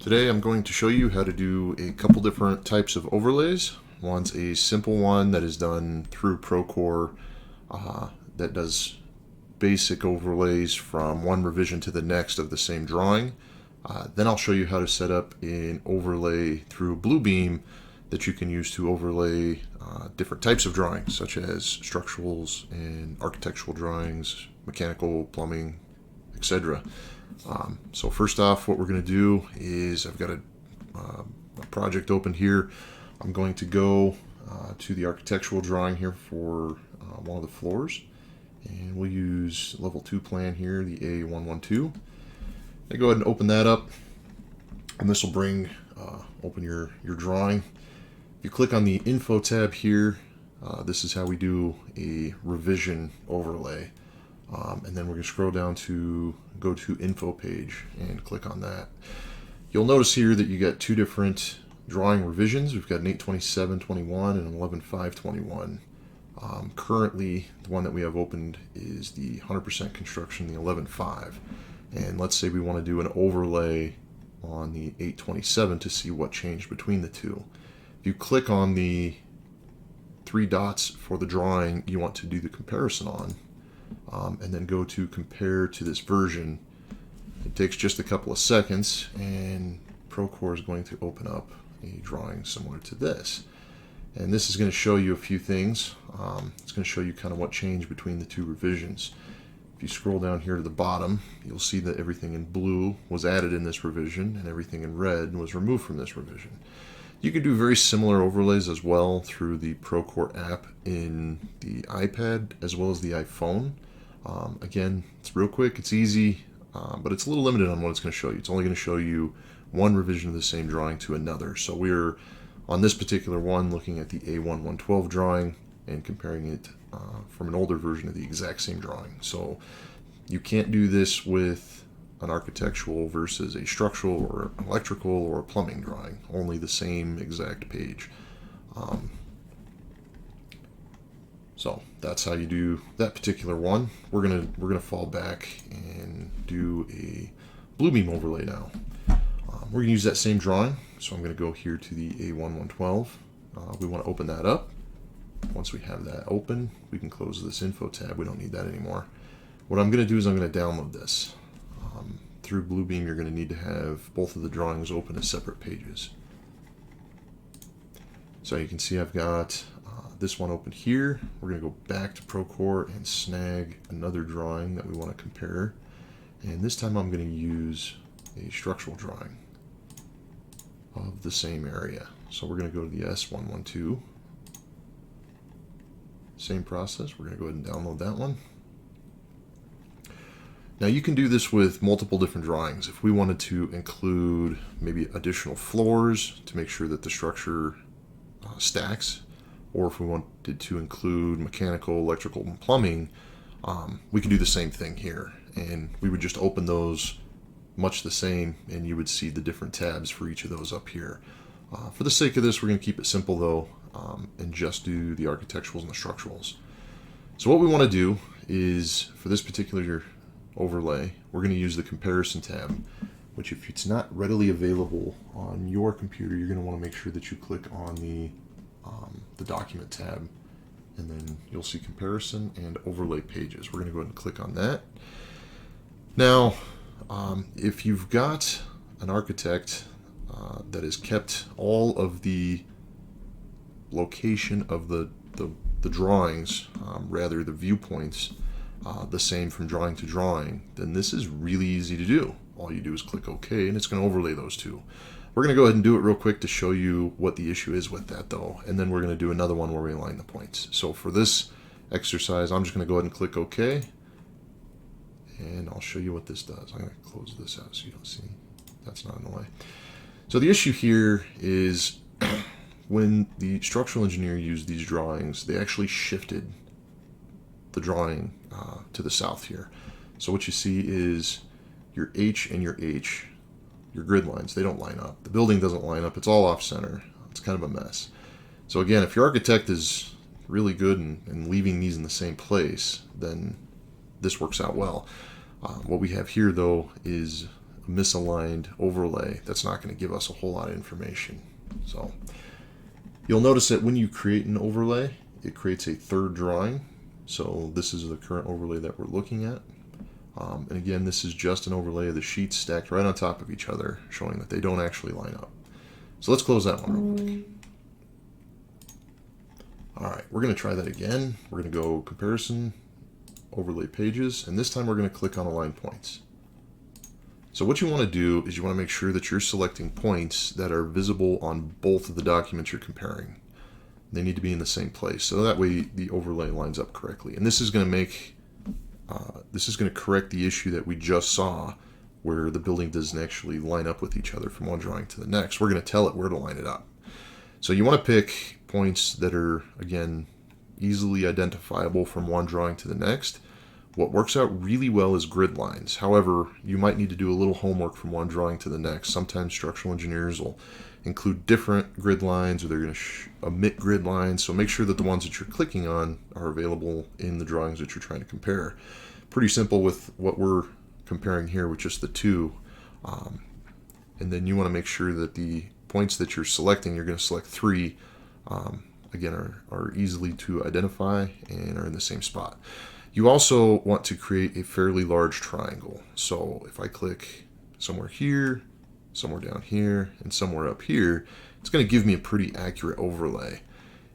Today I'm going to show you how to do a couple different types of overlays. One's a simple one that is done through ProCore that does basic overlays from one revision to the next of the same drawing. Then I'll show you how to set up an overlay through Bluebeam that you can use to overlay different types of drawings, such as structurals and architectural drawings, mechanical, plumbing, etc. So first off, what we're going to do is I've got a project open here. I'm going to go to the architectural drawing here for one of the floors, and we'll use level 2 plan here, the A112. I go ahead and open that up, and this will bring open your drawing. If you click on the info tab here, this is how we do a revision overlay. And then we're going to scroll down to go to info page and click on that. You'll notice here that you got two different drawing revisions. We've got an 827.21 and an 11.5.21. Currently, the one that we have opened is the 100% construction, the 11.5. And let's say we want to do an overlay on the 827 to see what changed between the two. If you click on the three dots for the drawing you want to do the comparison on, and then go to compare to this version, it takes just a couple of seconds, and ProCore is going to open up a drawing similar to this. And this is going to show you a few things. It's going to show you kind of what changed between the two revisions. If you scroll down here to the bottom, you'll see that everything in blue was added in this revision, and everything in red was removed from this revision. You can do very similar overlays as well through the ProCore app in the iPad as well as the iPhone. Again, it's real quick, it's easy, but it's a little limited on what it's going to show you. It's only going to show you one revision of the same drawing to another. So we're on this particular one looking at the A1112 drawing and comparing it from an older version of the exact same drawing. So you can't do this with an architectural versus a structural or electrical or a plumbing drawing, only the same exact page. So that's how you do that particular one. We're gonna fall back and do a Bluebeam overlay now. We're gonna use that same drawing, so I'm gonna go here to the A1112. We want to open that up. Once we have that open, we can close this info tab. We don't need that anymore. What I'm gonna do is I'm gonna download this. Through Bluebeam, you're going to need to have both of the drawings open as separate pages. So you can see I've got this one open here. We're going to go back to ProCore and snag another drawing that we want to compare. And this time I'm going to use a structural drawing of the same area. So we're going to go to the S112. Same process. We're going to go ahead and download that one. Now you can do this with multiple different drawings. If we wanted to include maybe additional floors to make sure that the structure stacks, or if we wanted to include mechanical, electrical, and plumbing, we can do the same thing here. And we would just open those much the same, and you would see the different tabs for each of those up here. For the sake of this, we're going to keep it simple though, and just do the architecturals and the structurals. So what we want to do is, for this particular overlay, we're going to use the comparison tab, which if it's not readily available on your computer, you're going to want to make sure that you click on the document tab, and then you'll see comparison and overlay pages. We're going to go ahead and click on that. Now, if you've got an architect that has kept all of the location of the drawings, rather the viewpoints, the same from drawing to drawing, then this is really easy to do. All you do is click OK, and it's going to overlay those two. We're going to go ahead and do it real quick to show you what the issue is with that though, and then we're going to do another one where we align the points. So for this exercise, I'm just going to go ahead and click OK, and I'll show you what this does. I'm going to close this out so you don't see. That's not in the way. So the issue here is when the structural engineer used these drawings, they actually shifted the drawing to the south here. So what you see is your H and your H, your grid lines, they don't line up. The building doesn't line up. It's all off center. It's kind of a mess. So again, if your architect is really good in leaving these in the same place, then this works out well. What we have here though is a misaligned overlay, that's not going to give us a whole lot of information. So you'll notice that when you create an overlay, it creates a third drawing. So this is the current overlay that we're looking at. And again, this is just an overlay of the sheets stacked right on top of each other, showing that they don't actually line up. So let's close that one real quick. All right, we're going to try that again. We're going to go comparison, overlay pages, and this time we're going to click on align points. So what you want to do is you want to make sure that you're selecting points that are visible on both of the documents you're comparing. They need to be in the same place, so that way the overlay lines up correctly. And this is going to make this is going to correct the issue that we just saw, where the building doesn't actually line up with each other from one drawing to the next. We're going to tell it where to line it up. So you want to pick points that are, again, easily identifiable from one drawing to the next. What works out really well is grid lines. However, you might need to do a little homework from one drawing to the next. Sometimes structural engineers will include different grid lines, or they're going to omit grid lines. So make sure that the ones that you're clicking on are available in the drawings that you're trying to compare. Pretty simple with what we're comparing here with just the two. And then you want to make sure that the points that you're selecting, you're going to select 3, again, are easily to identify and are in the same spot. You also want to create a fairly large triangle. So if I click somewhere here, somewhere down here, and somewhere up here, it's going to give me a pretty accurate overlay.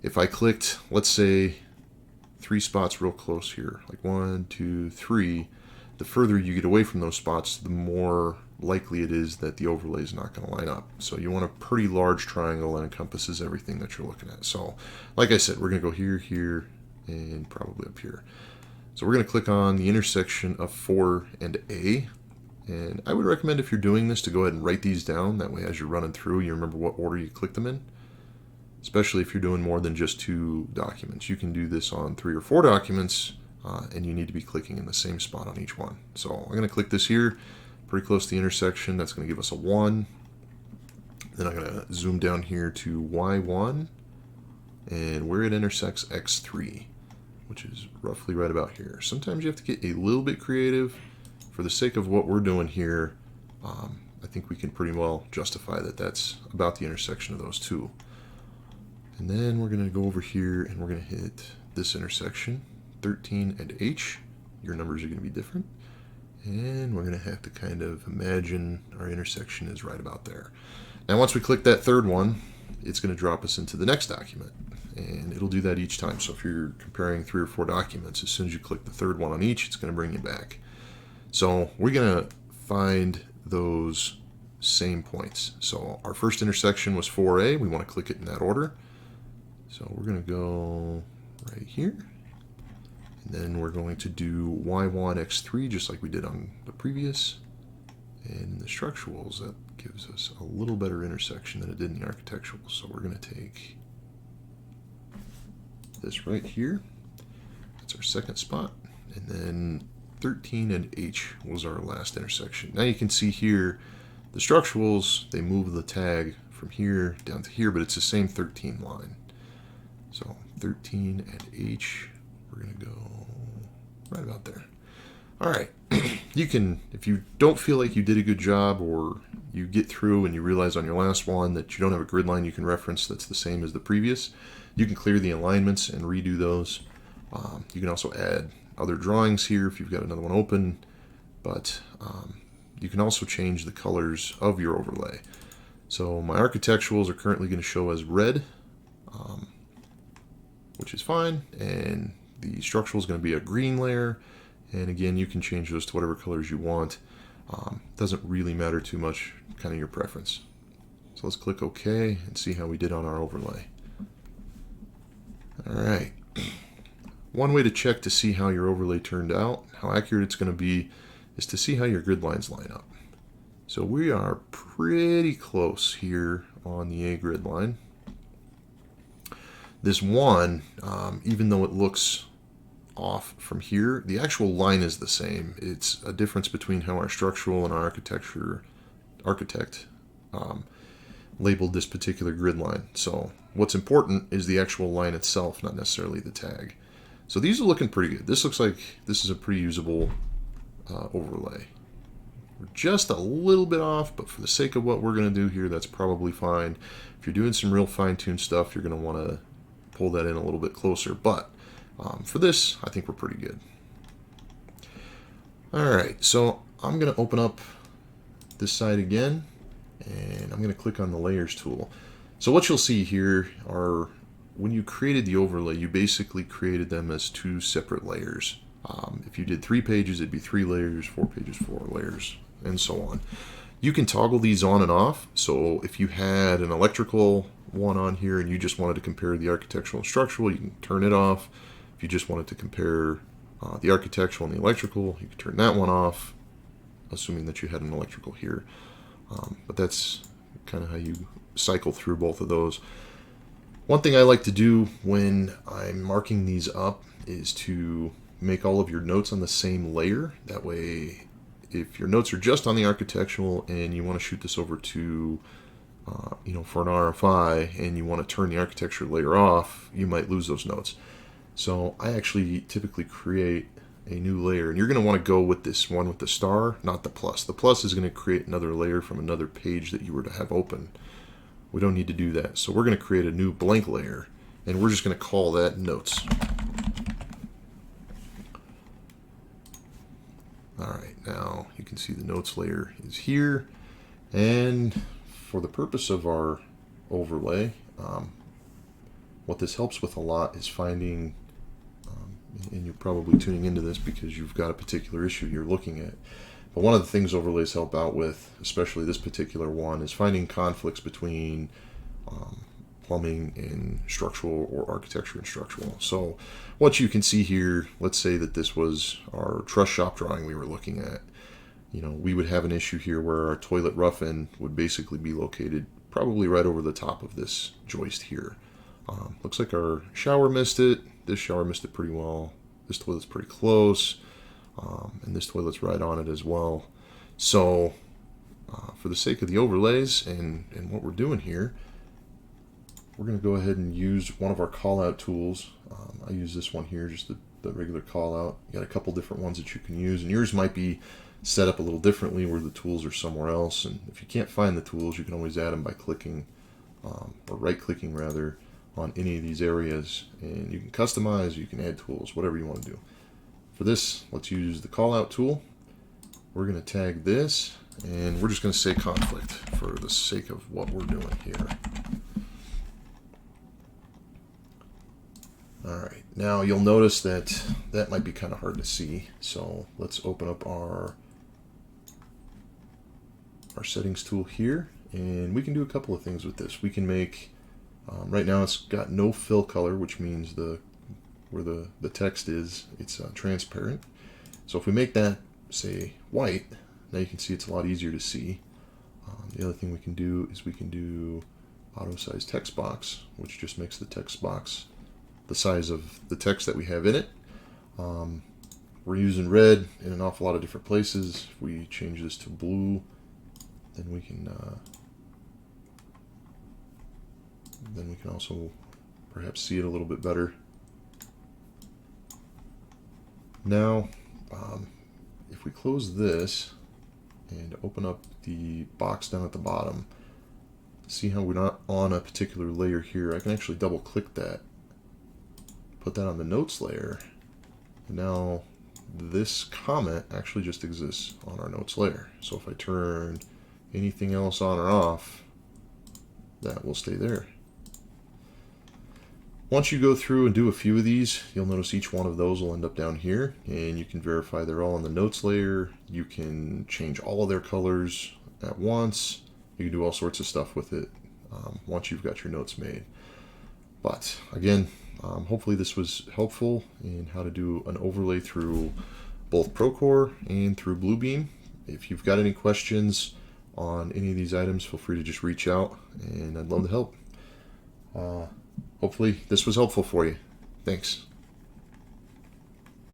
If I clicked, let's say, 3 spots real close here, like 1, 2, 3, the further you get away from those spots, the more likely it is that the overlay is not going to line up. So you want a pretty large triangle that encompasses everything that you're looking at. So like I said, we're going to go here, here, and probably up here. So we're going to click on the intersection of 4 and A. And I would recommend, if you're doing this, to go ahead and write these down. That way, as you're running through, you remember what order you click them in. Especially if you're doing more than just 2 documents. You can do this on 3 or 4 documents, and you need to be clicking in the same spot on each one. So I'm going to click this here, pretty close to the intersection. That's going to give us a 1. Then I'm going to zoom down here to Y1, and where it intersects X3, which is roughly right about here. Sometimes you have to get a little bit creative. For the sake of what we're doing here, I think we can pretty well justify that that's about the intersection of those 2. And then we're going to go over here and we're going to hit this intersection, 13 and H. Your numbers are going to be different. And we're going to have to kind of imagine our intersection is right about there. Now once we click that third one, it's going to drop us into the next document. And it'll do that each time. So if you're comparing 3 or 4 documents, as soon as you click the third one on each, it's going to bring you back. So we're going to find those same points. So our first intersection was 4A. We want to click it in that order. So we're going to go right here. And then we're going to do Y1, X3, just like we did on the previous. And in the structurals, that gives us a little better intersection than it did in the architecturals. So we're going to take this right here. That's our second spot. And then 13 and H was our last intersection. Now you can see here, the structurals, they move the tag from here down to here, but it's the same 13 line. So 13 and H, we're going to go right about there. All right, you can, if you don't feel like you did a good job, or you get through and you realize on your last one that you don't have a grid line you can reference that's the same as the previous, you can clear the alignments and redo those. You can also add other drawings here if you've got another one open, but you can also change the colors of your overlay. So my architecturals are currently going to show as red, which is fine, and the structural is going to be a green layer, and again, you can change those to whatever colors you want. Doesn't really matter too much, kind of your preference. So let's click OK and see how we did on our overlay. All right. One way to check to see how your overlay turned out, how accurate it's going to be, is to see how your grid lines line up. So we are pretty close here on the A grid line. This one, even though it looks off from here, the actual line is the same. It's a difference between how our structural and our architect labeled this particular grid line. So what's important is the actual line itself, not necessarily the tag. So these are looking pretty good. This looks like this is a pretty usable overlay. We're just a little bit off, but for the sake of what we're going to do here, that's probably fine. If you're doing some real fine-tuned stuff, you're going to want to pull that in a little bit closer, but for this, I think we're pretty good. Alright, so I'm going to open up this side again, and I'm going to click on the Layers tool. So what you'll see here are, when you created the overlay, you basically created them as two separate layers. If you did 3 pages, it'd be 3 layers, 4 pages, 4 layers, and so on. You can toggle these on and off, so if you had an electrical one on here and you just wanted to compare the architectural and structural, you can turn it off. If you just wanted to compare the architectural and the electrical, you can turn that one off, assuming that you had an electrical here. But that's kind of how you cycle through both of those. One thing I like to do when I'm marking these up is to make all of your notes on the same layer. That way, if your notes are just on the architectural and you want to shoot this over to for an RFI, and you want to turn the architecture layer off, you might lose those notes. So I actually typically create a new layer, and you're going to want to go with this one with the star, not the plus. The plus is going to create another layer from another page that you were to have open. We don't need to do that. So we're going to create a new blank layer, and we're just going to call that notes. Alright, now you can see the notes layer is here, and for the purpose of our overlay, what this helps with a lot is finding, and you're probably tuning into this because you've got a particular issue you're looking at, but one of the things overlays help out with, especially this particular one, is finding conflicts between plumbing and structural, or architecture and structural. So what you can see here, let's say that this was our truss shop drawing we were looking at. We would have an issue here where our toilet rough-in would basically be located probably right over the top of this joist here. Looks like our shower missed it. This shower missed it pretty well. This toilet's pretty close. And this toilet's right on it as well. So for the sake of the overlays and what we're doing here, we're going to go ahead and use one of our call-out tools. I use this one here, just the regular call-out. You got a couple different ones that you can use, and yours might be set up a little differently where the tools are somewhere else. And if you can't find the tools, you can always add them by clicking, or right-clicking rather, on any of these areas. And you can customize, you can add tools, whatever you want to do. For this, let's use the call-out tool. We're going to tag this, and we're just going to say conflict for the sake of what we're doing here. Alright, now you'll notice that that might be kind of hard to see, so let's open up our settings tool here, and we can do a couple of things with this. We can make, right now it's got no fill color, which means where the text is, it's transparent. So if we make that, say, white, now you can see it's a lot easier to see. The other thing we can do is we can do auto size text box, which just makes the text box the size of the text that we have in it. We're using red in an awful lot of different places. If we change this to blue, then we can also perhaps see it a little bit better. Now, if we close this and open up the box down at the bottom, see how we're not on a particular layer here. I can actually double click that, put that on the notes layer, and now this comment actually just exists on our notes layer. So if I turn anything else on or off, that will stay there. Once you go through and do a few of these, you'll notice each one of those will end up down here, and you can verify they're all on the notes layer. You can change all of their colors at once. You can do all sorts of stuff with it once you've got your notes made. But again, hopefully this was helpful in how to do an overlay through both ProCore and through Bluebeam. If you've got any questions on any of these items, feel free to just reach out, and I'd love to help. Hopefully this was helpful for you. Thanks.